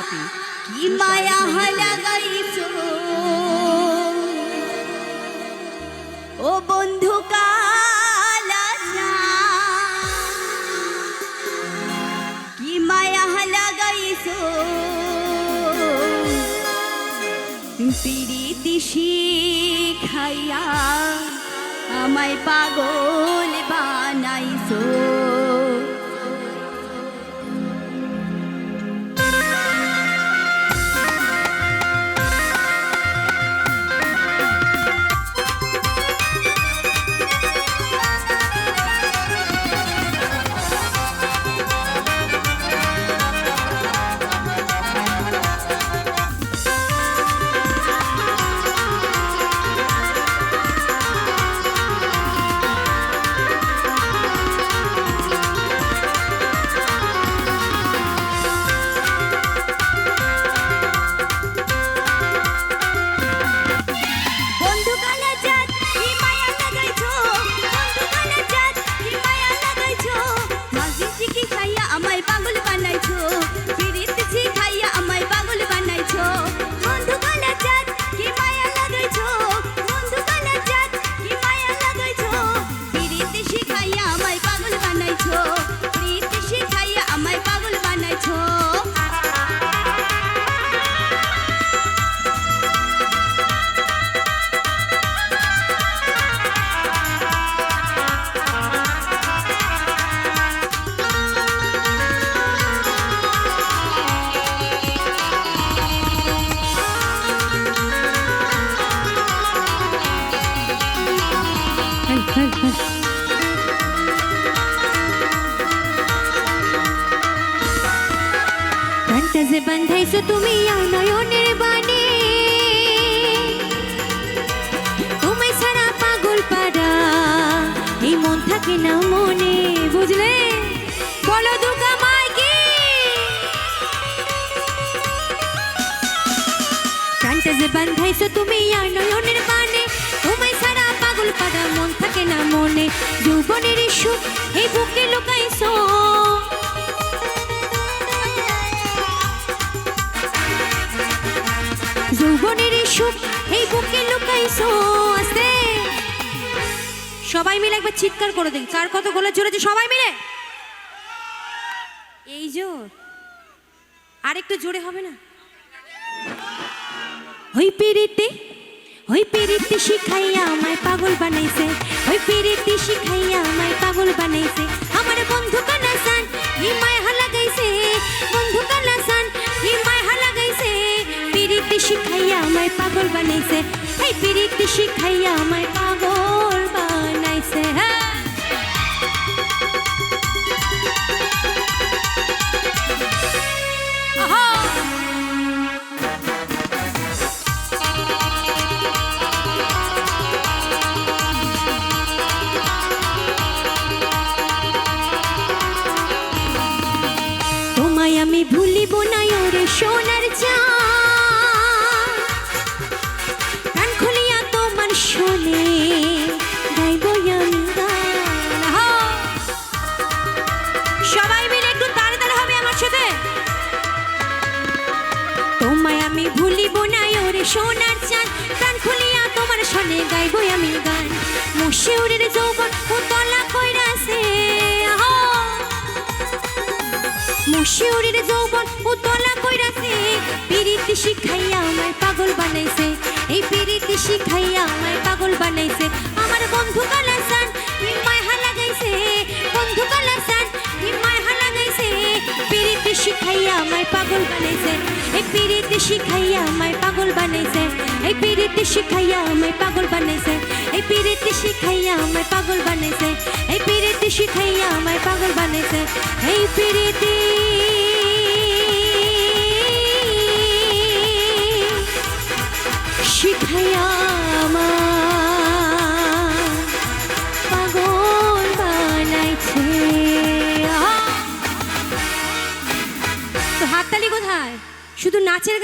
কি মায়া লাগাইছো ও বন্ধু কালা কি মায়া লাগাইছো পিরিতি শিখাইয়া আমায় পাগল বানাইছো যে বান্ধাইছো তুমি নয়নের বানে তুমি সারা পাগল পাড়া এই মন থাকে না মনে বুঝলে বলো দুর্গা মাইকে প্রাণটা যে বান্ধাইছো তুমি নয়নের বানে তুমি সারা পাগল পাড়া মন থাকে না মনে যৌবনের সুখ এই বুকে লুকাইছো যৌবনের সুখ এই বুকে লুকাইছো আস্তে সবাই মিলে একবার চিৎকার করে দেখি কার কত গলা জোরেছে সবাই মিলে এই জোর আর একটু জোরে হবে না ওই পিরিতি শিখাইয়া আমায় পাগল বানাইছে ওই পিরিতি শিখাইয়া আমায় পাগল বানাইছে আমার বন্ধু কালাসান হিমায় লাগাইছে বন্ধু কালাসান হিমায় লাগাইছে পিরিতি শিখাইয়া আমায় পাগল বানাইছে এই পিরিতি শিখাইয়া আমায় পাগল বানাইছে তোমায় আমি ভুলিব না ওরে সোনার চাঁদ কান খুলিয়া তোমার শোনে গাইব আমি গান সবাই মিলে একটু তাড়াতাড়ি হবে আমার সাথে তোমায় আমি ভুলিব না ওরে সোনার চাঁদ কান খুলিয়া তোমার শোনে গাইব আমি গান মুশিউরের যৌবন উতলা কইরাছে মুশিউরের যৌবন উতলা কইরাছে পিরিতি শিখাইয়া আমায় পাগল বানাইছে এই পিরিতি শিখাইয়া আমায় পাগল বানাইছে আমার বন্ধু কালাসান হিমায় লাগাইছে বন্ধু কালাসান হিমায় লাগাইছে পিরিতি শিখাইয়া আমায় পাগল বানাইছে এই পিরিতি শিখাইয়া আমায় পাগল বানাইছে এই পিরিতি শিখাইয়া আমায় পাগল বানাইছে এই পিরিতি শিখাইয়া আমায় পাগল বানাইছে এই পিরিতি শিখাইয়া আমায় পাগল বানাইছে এই পিরিতি শিখাইয়া আমায় পাগল বানাইছে তো হাততালি কোথায় শুধু নাচের